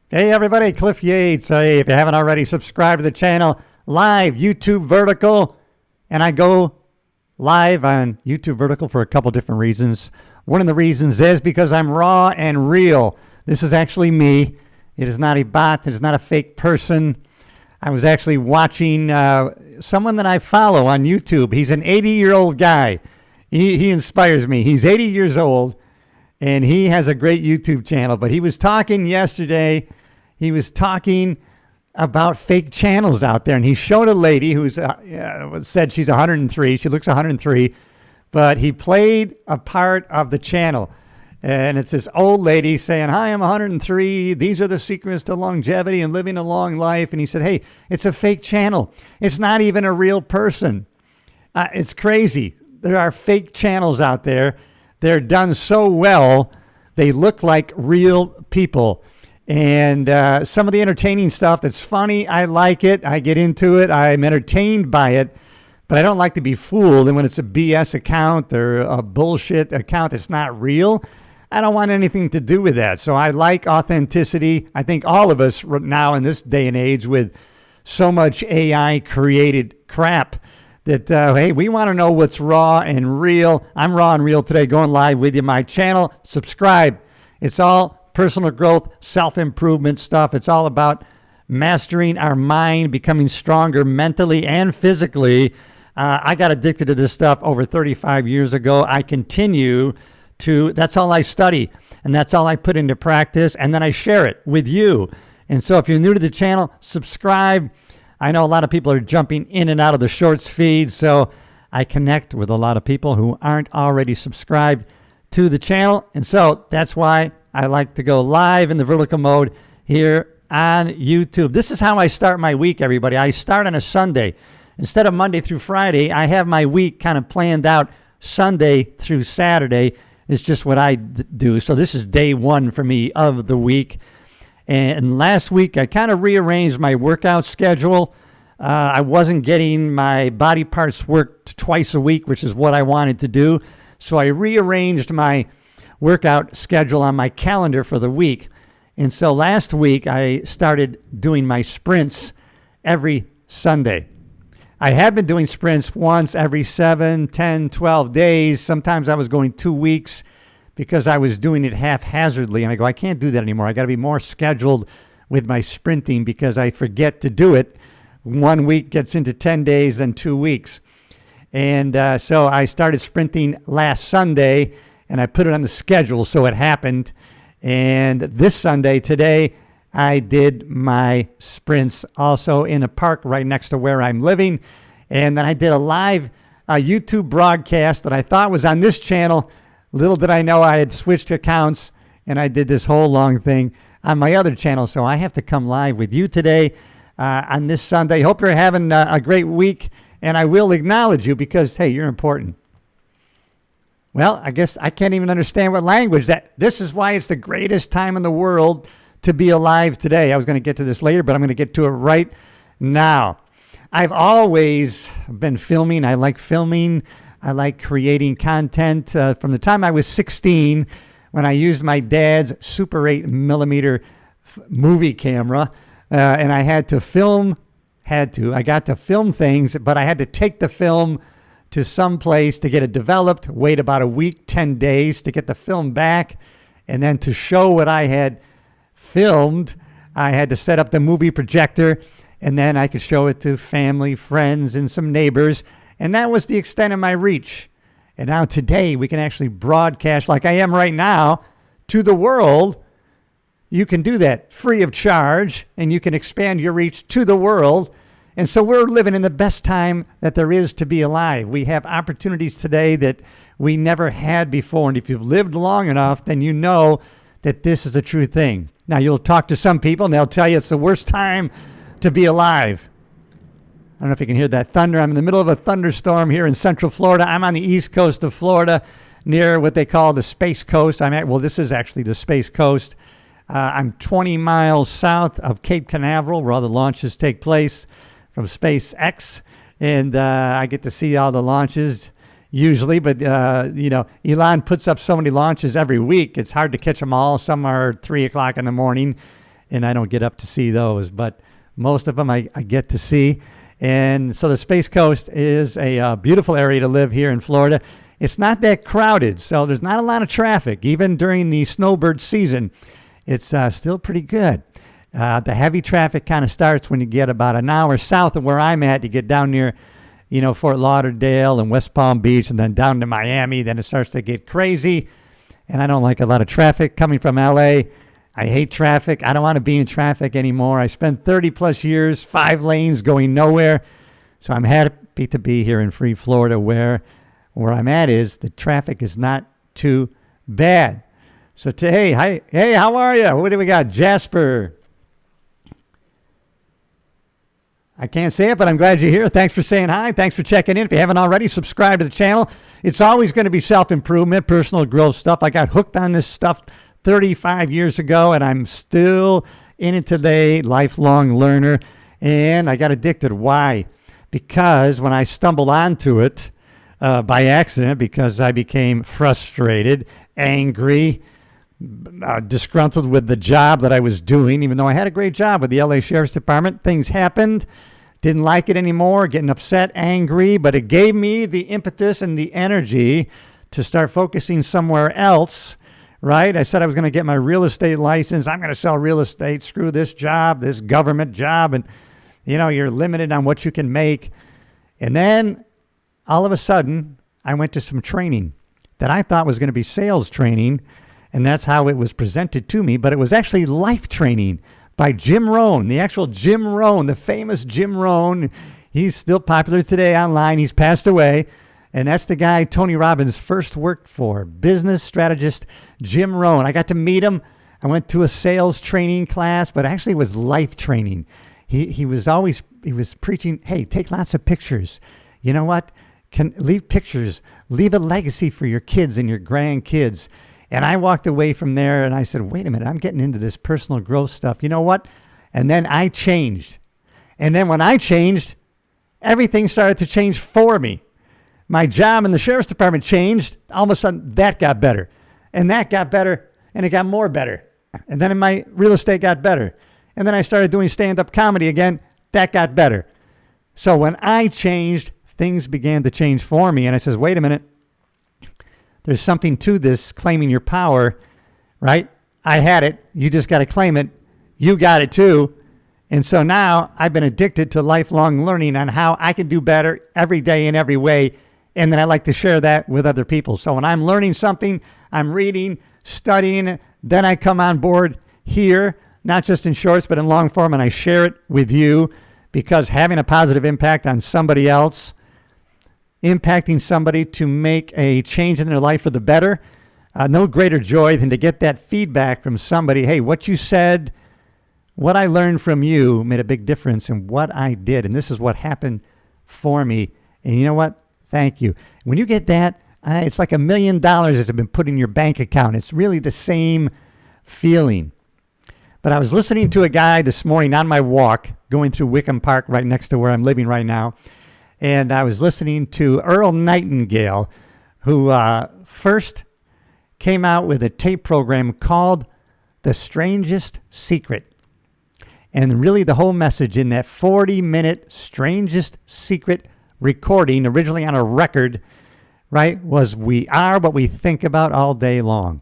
Hey everybody, Cliff Yates. Hey, if you haven't already, subscribe to the channel. Live YouTube Vertical. And I go live on YouTube Vertical for a couple different reasons. One of the reasons is because I'm raw and real. This is actually me. It is not a bot. It is not a fake person. I was actually watching someone that I follow on YouTube. He's an 80-year-old guy. He inspires me. He's 80 years old, and he has a great YouTube channel. But he was talking yesterday. He was talking about fake channels out there, and he showed a lady who's said she's 103. She looks 103, but he played a part of the channel, and it's this old lady saying, "Hi, I'm 103. These are the secrets to longevity and living a long life." And he said, "Hey, it's a fake channel. It's not even a real person." It's crazy. There are fake channels out there. They're done so well, they look like real people. And some of the entertaining stuff that's funny, I like it. I get into it. I'm entertained by it. But I don't like to be fooled. And when it's a BS account or a bullshit account that's not real, I don't want anything to do with that. So I like authenticity. I think all of us now in this day and age with so much AI created crap that, hey, we want to know what's raw and real. I'm raw and real today, going live with you. My channel, subscribe. It's all personal growth, self-improvement stuff. It's all about mastering our mind, becoming stronger mentally and physically. I got addicted to this stuff over 35 years ago. I continue to, that's all I study, and that's all I put into practice, and then I share it with you. And so if you're new to the channel, subscribe. I know a lot of people are jumping in and out of the shorts feed, so I connect with a lot of people who aren't already subscribed to the channel, and so that's why I like to go live in the vertical mode here on YouTube. This is how I start my week, everybody. I start on a Sunday. Instead of Monday through Friday, I have my week kind of planned out Sunday through Saturday. It's just what I do. So this is day one for me of the week. And last week, I kind of rearranged my workout schedule. I wasn't getting my body parts worked twice a week, which is what I wanted to do. So I rearranged my workout schedule on my calendar for the week. And so last week I started doing my sprints every Sunday. I had been doing sprints once every 7, 10, 12 days. Sometimes I was going 2 weeks because I was doing it haphazardly. And I go, I can't do that anymore. I got to be more scheduled with my sprinting because I forget to do it. 1 week gets into 10 days, then 2 weeks. And so I started sprinting last Sunday, and I put it on the schedule, so it happened. And this Sunday, today, I did my sprints also in a park right next to where I'm living. And then I did a live YouTube broadcast that I thought was on this channel. Little did I know I had switched accounts, and I did this whole long thing on my other channel. So I have to come live with you today on this Sunday. Hope you're having a great week, and I will acknowledge you because, hey, you're important. Well, I guess I can't even understand what language that. This is why it's the greatest time in the world to be alive today. I was going to get to this later, but I'm going to get to it right now. I've always been filming. I like filming. I like creating content. From the time I was 16, when I used my dad's Super 8mm movie camera, and I had to film. I got to film things, but I had to take the film to some place to get it developed, wait about a week, 10 days to get the film back, and then to show what I had filmed, I had to set up the movie projector, and then I could show it to family, friends, and some neighbors, and that was the extent of my reach. And now today, we can actually broadcast like I am right now to the world. You can do that free of charge, and you can expand your reach to the world. And so we're living in the best time that there is to be alive. We have opportunities today that we never had before. And if you've lived long enough, then you know that this is a true thing. Now, you'll talk to some people, and they'll tell you it's the worst time to be alive. I don't know if you can hear that thunder. I'm in the middle of a thunderstorm here in Central Florida. I'm on the east coast of Florida near what they call the Space Coast. Well, this is actually the Space Coast. I'm 20 miles south of Cape Canaveral, where all the launches take place from SpaceX, and I get to see all the launches usually, but Elon puts up so many launches every week, it's hard to catch them all. Some are 3 o'clock in the morning, and I don't get up to see those, but most of them I get to see. And so the Space Coast is a beautiful area to live here in Florida. It's not that crowded, so there's not a lot of traffic. Even during the snowbird season, it's still pretty good. The heavy traffic kind of starts when you get about an hour south of where I'm at. You get down near, Fort Lauderdale and West Palm Beach, and then down to Miami. Then it starts to get crazy, and I don't like a lot of traffic coming from LA. I hate traffic. I don't want to be in traffic anymore. I spent 30 plus years, 5 lanes going nowhere. So I'm happy to be here in free Florida where I'm at is the traffic is not too bad. So hey, how are you? What do we got? Jasper. I can't say it, but I'm glad you're here. Thanks for saying hi. Thanks for checking in. If you haven't already, subscribe to the channel. It's always going to be self-improvement, personal growth stuff. I got hooked on this stuff 35 years ago, and I'm still in it today, lifelong learner, and I got addicted. Why? Because when I stumbled onto it by accident, because I became frustrated, angry, disgruntled with the job that I was doing, even though I had a great job with the LA Sheriff's Department, things happened, didn't like it anymore, getting upset, angry, but it gave me the impetus and the energy to start focusing somewhere else. Right? I said I was going to get my real estate license. I'm going to sell real estate. Screw this job, this government job. And, you're limited on what you can make. And then all of a sudden, I went to some training that I thought was going to be sales training. And that's how it was presented to me. But it was actually life training by Jim Rohn, the actual Jim Rohn, the famous Jim Rohn. He's still popular today online. He's passed away. And that's the guy Tony Robbins first worked for, business strategist Jim Rohn. I got to meet him. I went to a sales training class, but actually it was life training. He was preaching, hey, take lots of pictures. You know what? Leave pictures. Leave a legacy for your kids and your grandkids. And I walked away from there and I said, wait a minute, I'm getting into this personal growth stuff. You know what? And then I changed. And then when I changed, everything started to change for me. My job in the Sheriff's Department changed. All of a sudden, that got better. And that got better. And it got more better. And then my real estate got better. And then I started doing stand-up comedy again. That got better. So when I changed, things began to change for me. And I says, wait a minute. There's something to this claiming your power, right? I had it. You just got to claim it. You got it too. And so now I've been addicted to lifelong learning on how I can do better every day in every way. And then I like to share that with other people. So when I'm learning something, I'm reading, studying, then I come on board here, not just in shorts, but in long form, and I share it with you because having a positive impact on somebody else, impacting somebody to make a change in their life for the better, no greater joy than to get that feedback from somebody. Hey, what you said, what I learned from you made a big difference in what I did. And this is what happened for me. And you know what? Thank you. When you get that, it's like $1 million has been put in your bank account. It's really the same feeling. But I was listening to a guy this morning on my walk going through Wickham Park right next to where I'm living right now. And I was listening to Earl Nightingale, who first came out with a tape program called The Strangest Secret. And really the whole message in that 40-minute Strangest Secret recording, originally on a record, right, was we are what we think about all day long.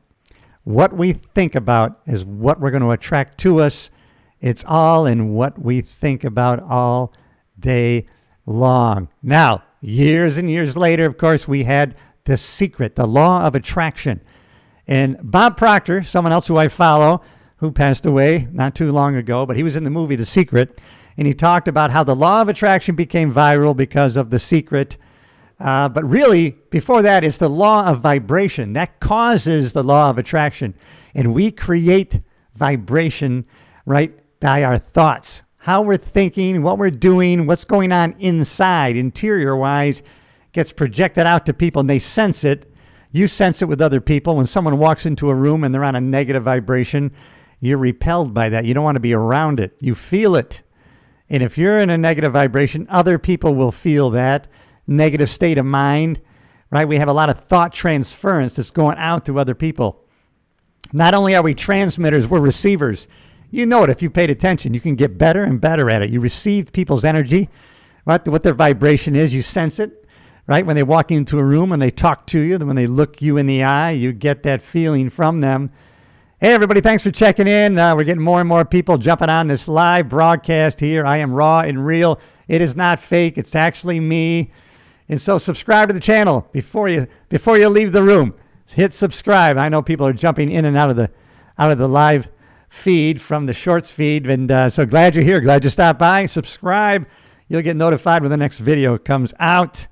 What we think about is what we're going to attract to us. It's all in what we think about all day long. Now, years and years later, of course, we had The Secret, the law of attraction. And Bob Proctor, someone else who I follow, who passed away not too long ago, but he was in the movie The Secret, and he talked about how the law of attraction became viral because of The Secret. But really, before that, it's the law of vibration. That causes the law of attraction. And we create vibration, right, by our thoughts. How we're thinking, what we're doing, what's going on inside, interior-wise, gets projected out to people, and they sense it. You sense it with other people. When someone walks into a room and they're on a negative vibration, you're repelled by that. You don't want to be around it. You feel it. And if you're in a negative vibration, other people will feel that negative state of mind, right? We have a lot of thought transference that's going out to other people. Not only are we transmitters, we're receivers. You know it if you paid attention. You can get better and better at it. You receive people's energy, what their vibration is. You sense it, right? When they walk into a room and they talk to you, when they look you in the eye, you get that feeling from them. Hey, everybody, thanks for checking in. We're getting more and more people jumping on this live broadcast here. I am raw and real. It is not fake. It's actually me. And so subscribe to the channel before you leave the room. Hit subscribe. I know people are jumping in and out of the live feed from the shorts feed. And so glad you're here. Glad you stopped by. Subscribe. You'll get notified when the next video comes out.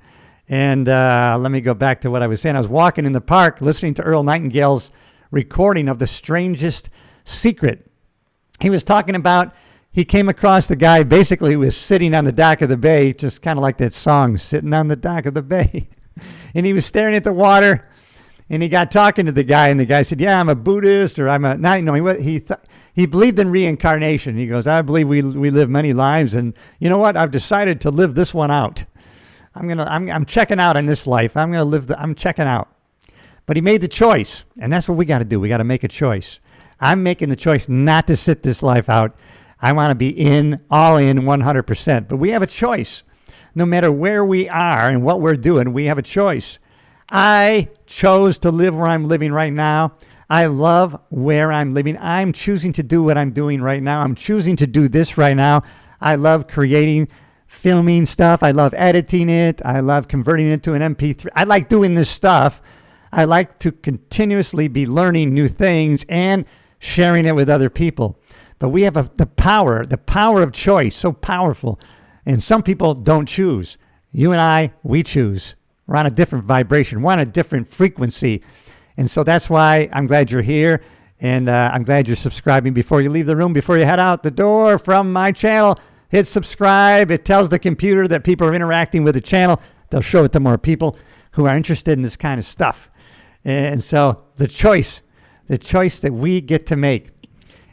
And let me go back to what I was saying. I was walking in the park listening to Earl Nightingale's recording of The Strangest Secret. He was talking about, he came across the guy basically who was sitting on the dock of the bay, just kind of like that song, Sitting on the Dock of the Bay. And he was staring at the water, and he got talking to the guy, and the guy said, yeah, I'm a Buddhist, or I'm a, not, no, he believed in reincarnation. He goes, I believe we live many lives, and you know what? I've decided to live this one out. I'm checking out on this life. I'm checking out. But he made the choice, and that's what we got to do. We got to make a choice. I'm making the choice not to sit this life out. I want to be all in 100%. But we have a choice. No matter where we are and what we're doing, we have a choice. I chose to live where I'm living right now. I love where I'm living. I'm choosing to do what I'm doing right now. I'm choosing to do this right now. I love creating, filming stuff. I love editing it. I love converting it to an MP3. I like doing this stuff. I like to continuously be learning new things and sharing it with other people. But we have the power of choice, so powerful. And some people don't choose. You and I, we choose. We're on a different vibration. We're on a different frequency. And so that's why I'm glad you're here. And I'm glad you're subscribing. Before you leave the room, before you head out the door from my channel, hit subscribe. It tells the computer that people are interacting with the channel. They'll show it to more people who are interested in this kind of stuff. And so the choice that we get to make.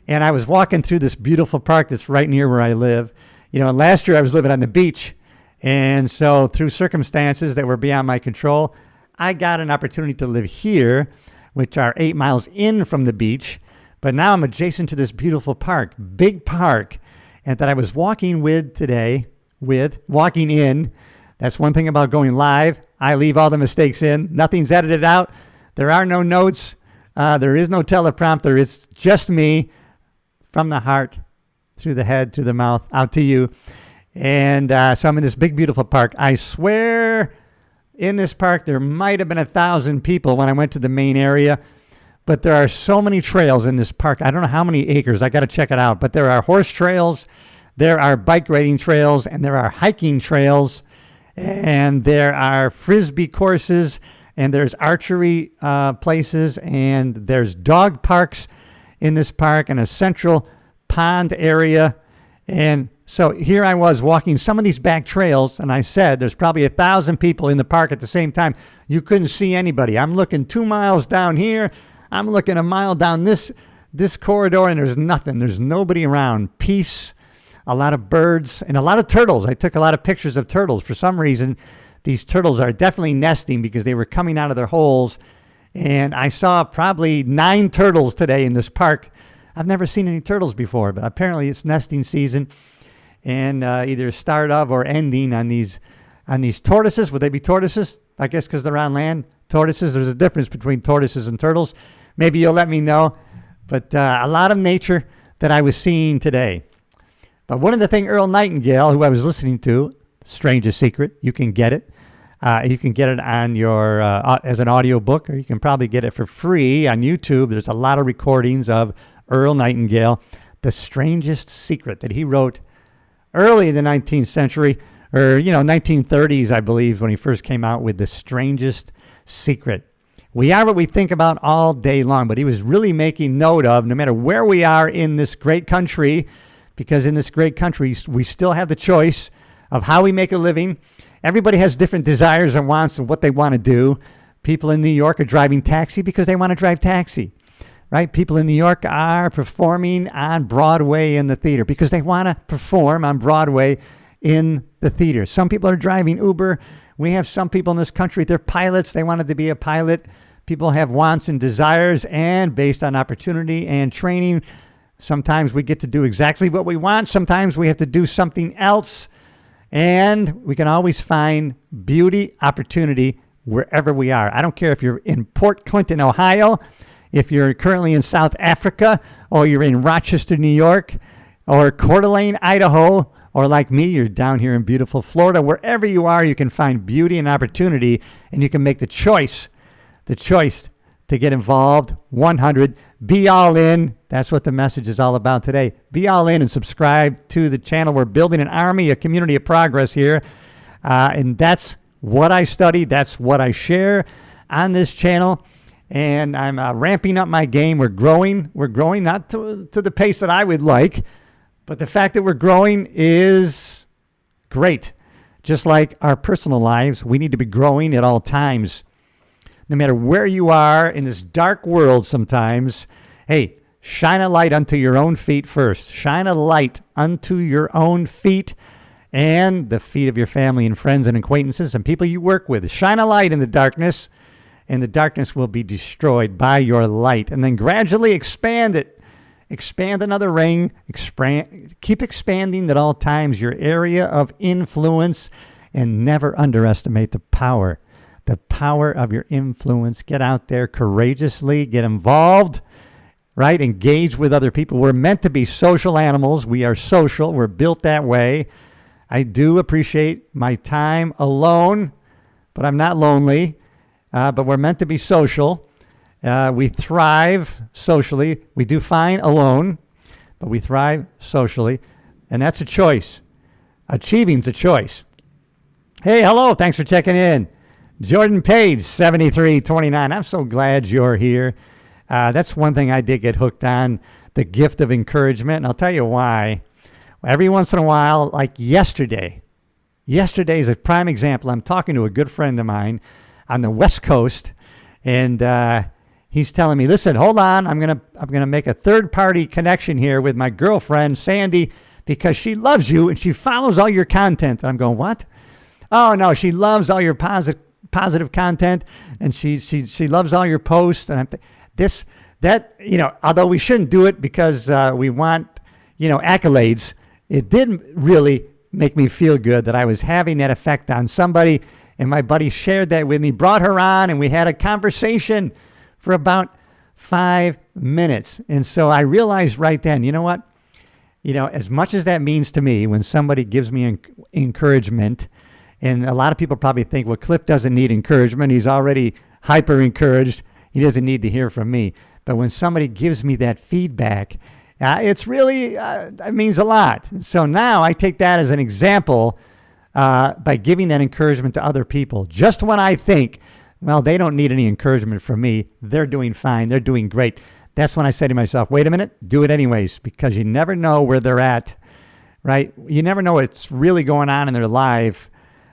And I was walking through this beautiful park that's right near where I live. You know, and last year I was living on the beach. And so through circumstances that were beyond my control, I got an opportunity to live here, which are 8 miles in from the beach. But now I'm adjacent to this beautiful park, big park, and that I was walking walking in. That's one thing about going live. I leave all the mistakes in. Nothing's edited out. There are no notes. There is no teleprompter. It's just me from the heart, through the head, to the mouth, out to you. And so I'm in this big, beautiful park. I swear in this park there might have been 1,000 people when I went to the main area. But there are so many trails in this park. I don't know how many acres. I got to check it out. But there are horse trails. There are bike riding trails. And there are hiking trails. And there are Frisbee courses. And there's archery places, and there's dog parks in this park, and a central pond area. And so here I was walking some of these back trails, and I said there's probably 1,000 people in the park at the same time. You couldn't see anybody. I'm looking 2 miles down here. I'm looking a mile down this corridor, and there's nothing. There's nobody around. Peace, a lot of birds, and a lot of turtles. I took a lot of pictures of turtles. For some reason, these turtles are definitely nesting because they were coming out of their holes. And I saw probably 9 turtles today in this park. I've never seen any turtles before, but apparently it's nesting season. And either start of or ending on these tortoises. Would they be tortoises? I guess because they're on land. Tortoises, there's a difference between tortoises and turtles. Maybe you'll let me know. But a lot of nature that I was seeing today. But one of the things Earl Nightingale, who I was listening to, Strangest Secret, you can get it. You can get it on your as an audio book, or you can probably get it for free on YouTube. There's a lot of recordings of Earl Nightingale, The Strangest Secret, that he wrote early in the 19th century, or 1930s, I believe, when he first came out with The Strangest Secret. We are what we think about all day long, but he was really making note of, no matter where we are in this great country, because in this great country we still have the choice of how we make a living. Everybody has different desires and wants of what they want to do. People in New York are driving taxi because they want to drive taxi, right? People in New York are performing on Broadway in the theater because they want to perform on Broadway in the theater. Some people are driving Uber. We have some people in this country, they're pilots. They wanted to be a pilot. People have wants and desires, and based on opportunity and training, Sometimes we get to do exactly what we want. Sometimes we have to do something else. And we can always find beauty, opportunity wherever we are. I don't care if you're in Port Clinton, Ohio, if you're currently in South Africa, or you're in Rochester, New York, or Coeur d'Alene, Idaho, or like me, you're down here in beautiful Florida. Wherever you are, you can find beauty and opportunity, and you can make the choice to get involved. 100, be all in. That's what the message is all about today. Be all in and subscribe to the channel. We're building an army, a community of progress here. And that's what I study. That's what I share on this channel. And I'm ramping up my game. We're growing. We're growing, not to the pace that I would like, but the fact that we're growing is great. Just like our personal lives, we need to be growing at all times. No matter where you are in this dark world sometimes, hey, shine a light unto your own feet first. Shine a light unto your own feet and the feet of your family and friends and acquaintances and people you work with. Shine a light in the darkness, and the darkness will be destroyed by your light. And then gradually expand it. Expand another ring. Keep expanding at all times your area of influence, and never underestimate the power of your influence. Get out there courageously. Get involved, right? Engage with other people. We're meant to be social animals. We are social. We're built that way. I do appreciate my time alone, but I'm not lonely. But we're meant to be social. We thrive socially. We do fine alone, but we thrive socially. And that's a choice. Achieving's a choice. Hey, hello. Thanks for checking in. Jordan Page, 7329. I'm so glad you're here. That's one thing I did get hooked on, the gift of encouragement. And I'll tell you why. Every once in a while, like yesterday is a prime example. I'm talking to a good friend of mine on the West Coast, and he's telling me, listen, hold on, I'm gonna make a third-party connection here with my girlfriend, Sandy, because she loves you and she follows all your content. And I'm going, what? Oh, no, she loves all your positive content, and she loves all your posts. And although we shouldn't do it because we want, accolades, it didn't really make me feel good that I was having that effect on somebody. And my buddy shared that with me, brought her on, and we had a conversation for about 5 minutes. And so I realized right then, you know what? As much as that means to me when somebody gives me encouragement, and a lot of people probably think, well, Cliff doesn't need encouragement. He's already hyper encouraged. He doesn't need to hear from me. But when somebody gives me that feedback, it's really, it means a lot. So now I take that as an example by giving that encouragement to other people. Just when I think, well, they don't need any encouragement from me, they're doing fine, they're doing great, that's when I say to myself, wait a minute, do it anyways, because you never know where they're at, right? You never know what's really going on in their life.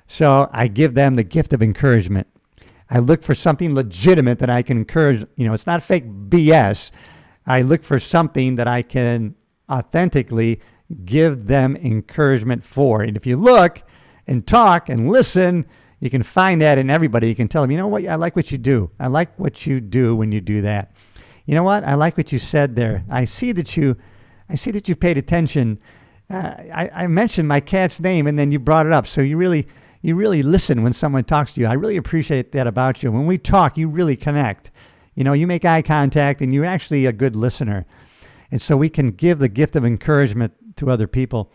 So I give them the gift of encouragement. I look for something legitimate that I can encourage. It's not fake BS. I look for something that I can authentically give them encouragement for. And if you look and talk and listen, you can find that in everybody. You can tell them, you know what? I like what you do. I like what you do when you do that. You know what? I like what you said there. I see that you paid attention. I mentioned my cat's name and then you brought it up. So you really listen when someone talks to you. I really appreciate that about you. When we talk, you really connect. You make eye contact and you're actually a good listener. And so we can give the gift of encouragement to other people.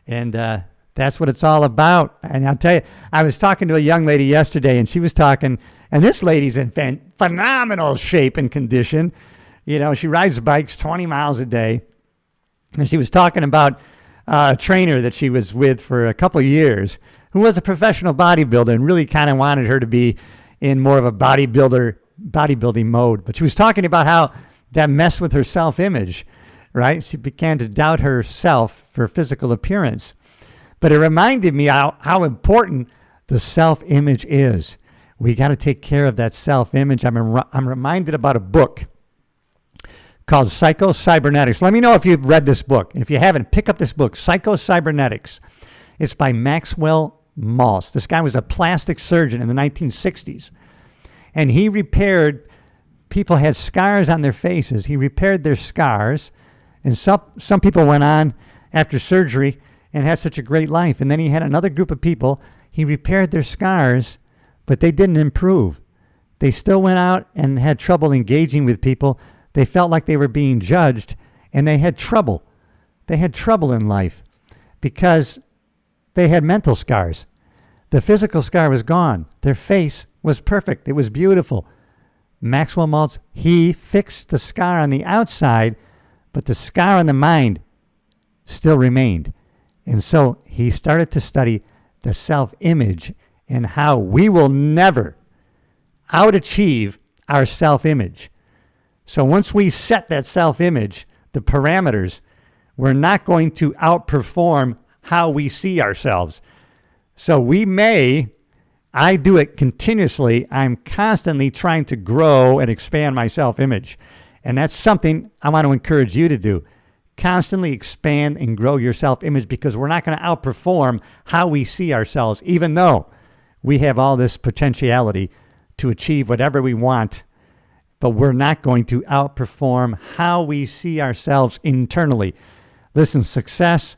And that's what it's all about. And I'll tell you, I was talking to a young lady yesterday, and she was talking, and this lady's in phenomenal shape and condition. She rides bikes 20 miles a day. And she was talking about a trainer that she was with for a couple of years who was a professional bodybuilder and really kind of wanted her to be in more of a bodybuilding mode. But she was talking about how that messed with her self-image, right? She began to doubt herself for physical appearance. But it reminded me how important the self-image is. We got to take care of that self-image. I'm reminded about a book called Psycho-Cybernetics. Let me know if you've read this book. And if you haven't, pick up this book, Psycho-Cybernetics. It's by Maxwell Maltz. This guy was a plastic surgeon in the 1960s. And he repaired, people had scars on their faces. He repaired their scars And some people went on after surgery and had such a great life. And then he had another group of people, he repaired their scars, but they didn't improve. They still went out and had trouble engaging with people. They felt like they were being judged, and they had trouble. They had trouble in life because they had mental scars. The physical scar was gone. Their face was perfect. It was beautiful. Maxwell Maltz, he fixed the scar on the outside, but the scar on the mind still remained. And so he started to study the self-image and how we will never outachieve our self-image. So once we set that self-image, the parameters, we're not going to outperform how we see ourselves. So I do it continuously. I'm constantly trying to grow and expand my self-image. And that's something I want to encourage you to do. Constantly expand and grow your self-image, because we're not going to outperform how we see ourselves, even though we have all this potentiality to achieve whatever we want. But we're not going to outperform how we see ourselves internally. Listen, success,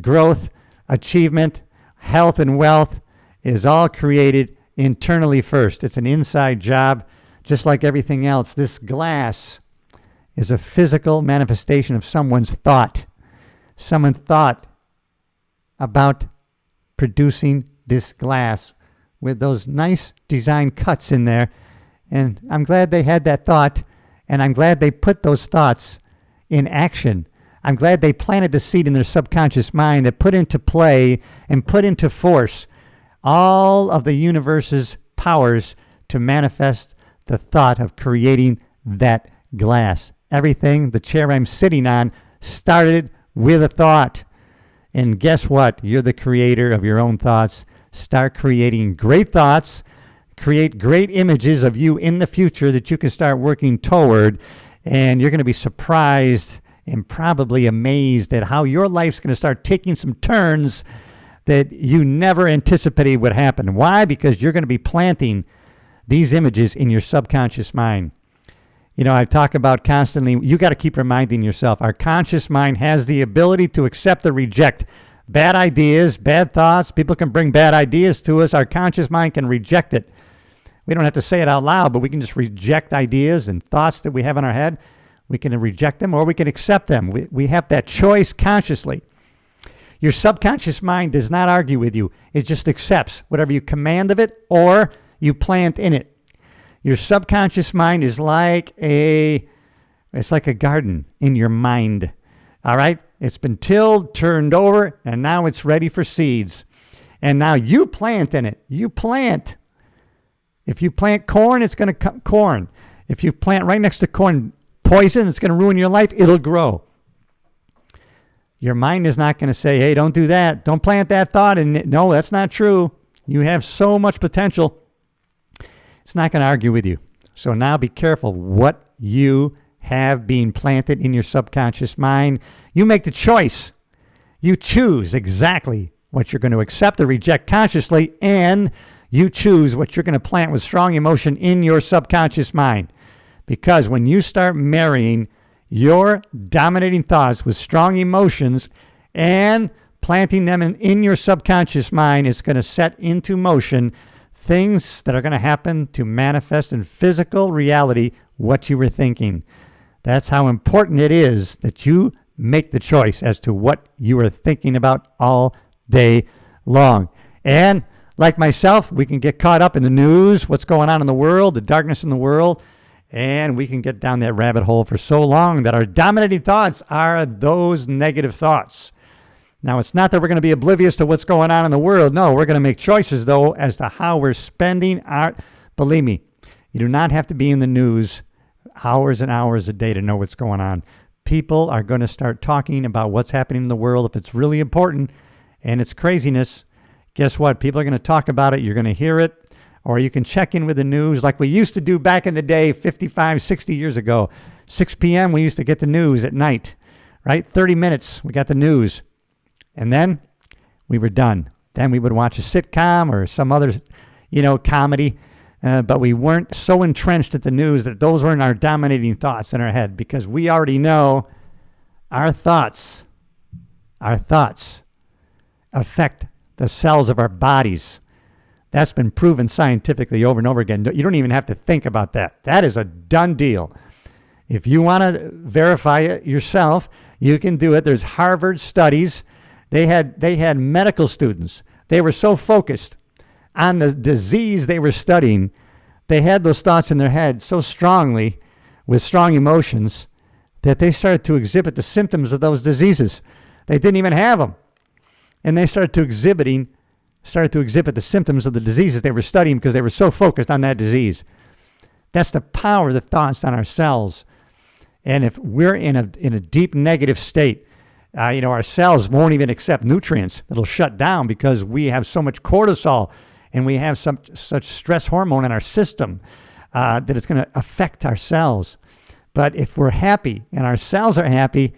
growth, achievement, health, and wealth is all created internally first. It's an inside job, just like everything else. This glass is a physical manifestation of someone's thought. Someone thought about producing this glass with those nice design cuts in there. And I'm glad they had that thought, and I'm glad they put those thoughts in action. I'm glad they planted the seed in their subconscious mind that put into play and put into force all of the universe's powers to manifest the thought of creating that glass. Everything, the chair I'm sitting on, started with a thought. And guess what? You're the creator of your own thoughts. Start creating great thoughts. Create great images of you in the future that you can start working toward. And you're going to be surprised and probably amazed at how your life's going to start taking some turns that you never anticipated would happen. Why? Because you're going to be planting these images in your subconscious mind. You know, I talk about constantly, you got to keep reminding yourself, our conscious mind has the ability to accept or reject bad ideas, bad thoughts. People can bring bad ideas to us. Our conscious mind can reject it. We don't have to say it out loud, but we can just reject ideas and thoughts that we have in our head. We can reject them or we can accept them. We have that choice consciously. Your subconscious mind does not argue with you. It just accepts whatever you command of it or you plant in it. Your subconscious mind is it's like a garden in your mind. All right? It's been tilled, turned over, and now it's ready for seeds. And now you plant in it. You plant. If you plant corn, it's going to come corn. If you plant right next to corn poison, it's going to ruin your life. It'll grow. Your mind is not going to say, hey, don't do that. Don't plant that thought. And no, that's not true. You have so much potential. It's not going to argue with you. So now be careful what you have being planted in your subconscious mind. You make the choice. You choose exactly what you're going to accept or reject consciously, and you choose what you're going to plant with strong emotion in your subconscious mind. Because when you start marrying your dominating thoughts with strong emotions and planting them in your subconscious mind, it's going to set into motion things that are going to happen to manifest in physical reality what you were thinking. That's how important it is that you make the choice as to what you are thinking about all day long. And like myself, we can get caught up in the news, what's going on in the world, the darkness in the world, and we can get down that rabbit hole for so long that our dominating thoughts are those negative thoughts. Now, it's not that we're going to be oblivious to what's going on in the world. No, we're going to make choices, though, as to how we're spending our... Believe me, you do not have to be in the news hours and hours a day to know what's going on. People are going to start talking about what's happening in the world if it's really important and it's craziness. Guess what? People are going to talk about it. You're going to hear it. Or you can check in with the news like we used to do back in the day, 55, 60 years ago. 6 p.m., we used to get the news at night, right? 30 minutes, we got the news. And then we were done. Then we would watch a sitcom or some other, comedy. But we weren't so entrenched at the news that those weren't our dominating thoughts in our head, because we already know Our thoughts affect the cells of our bodies. That's been proven scientifically over and over again. You don't even have to think about that. That is a done deal. If you want to verify it yourself, you can do it. There's Harvard studies. They had medical students. They were so focused on the disease they were studying. They had those thoughts in their head so strongly, with strong emotions, that they started to exhibit the symptoms of those diseases. They didn't even have them. And they started to exhibit the symptoms of the diseases they were studying because they were so focused on that disease. That's the power of the thoughts on our cells. And if we're in a deep negative state, our cells won't even accept nutrients. It'll shut down because we have so much cortisol and we have such stress hormone in our system that it's going to affect our cells. But if we're happy and our cells are happy,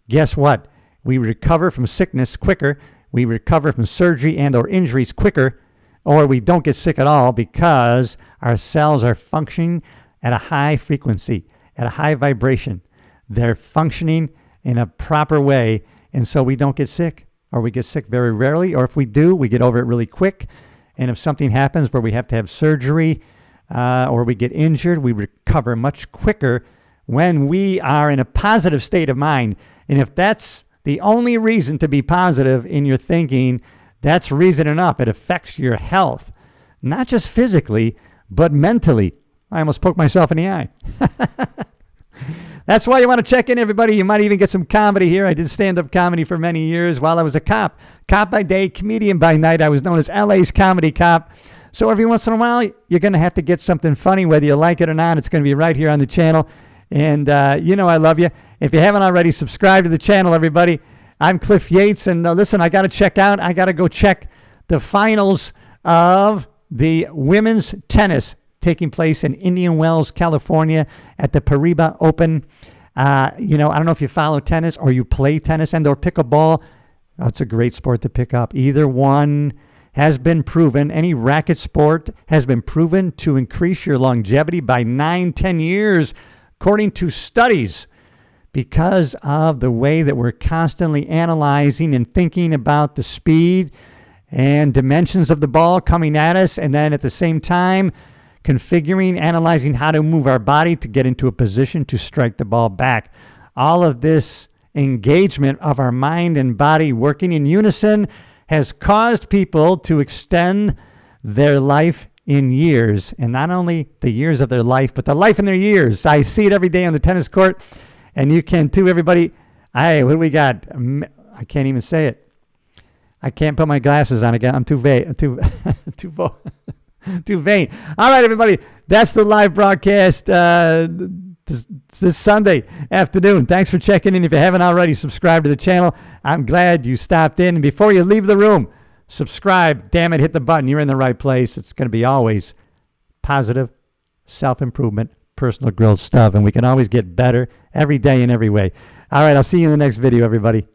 guess what? We recover from sickness quicker. We recover from surgery and or injuries quicker, or we don't get sick at all because our cells are functioning at a high frequency, at a high vibration. They're functioning in a proper way, and so we don't get sick, or we get sick very rarely, or if we do, we get over it really quick. And if something happens where we have to have surgery or we get injured, we recover much quicker when we are in a positive state of mind. And if that's the only reason to be positive in your thinking, that's reason enough. It affects your health, not just physically, but mentally. I almost poked myself in the eye. That's why you want to check in, everybody. You might even get some comedy here. I did stand-up comedy for many years while I was a cop. Cop by day, comedian by night. I was known as LA's comedy cop. So every once in a while, you're going to have to get something funny, whether you like it or not. It's going to be right here on the channel. And I love you. If you haven't already, subscribe to the channel, everybody. I'm Cliff Yates. And listen, I got to go check the finals of the women's tennis taking place in Indian Wells, California at the Pariba Open. I don't know if you follow tennis or you play tennis and or pickleball. That's a great sport to pick up. Either one has been proven. Any racket sport has been proven to increase your longevity by 9-10 years, according to studies, because of the way that we're constantly analyzing and thinking about the speed and dimensions of the ball coming at us, and then at the same time, configuring, analyzing how to move our body to get into a position to strike the ball back. All of this engagement of our mind and body working in unison has caused people to extend their life in years, and not only the years of their life, but the life in their years. I see it every day on the tennis court, and you can too, everybody. What do we got? I can't even say it. I can't put my glasses on again. I'm too vain. Too vain. All right, everybody. That's the live broadcast this Sunday afternoon. Thanks for checking in. If you haven't already, subscribe to the channel. I'm glad you stopped in. And before you leave the room, subscribe. Damn it, hit the button. You're in the right place. It's going to be always positive, self-improvement, personal growth stuff. And we can always get better every day in every way. All right, I'll see you in the next video, everybody.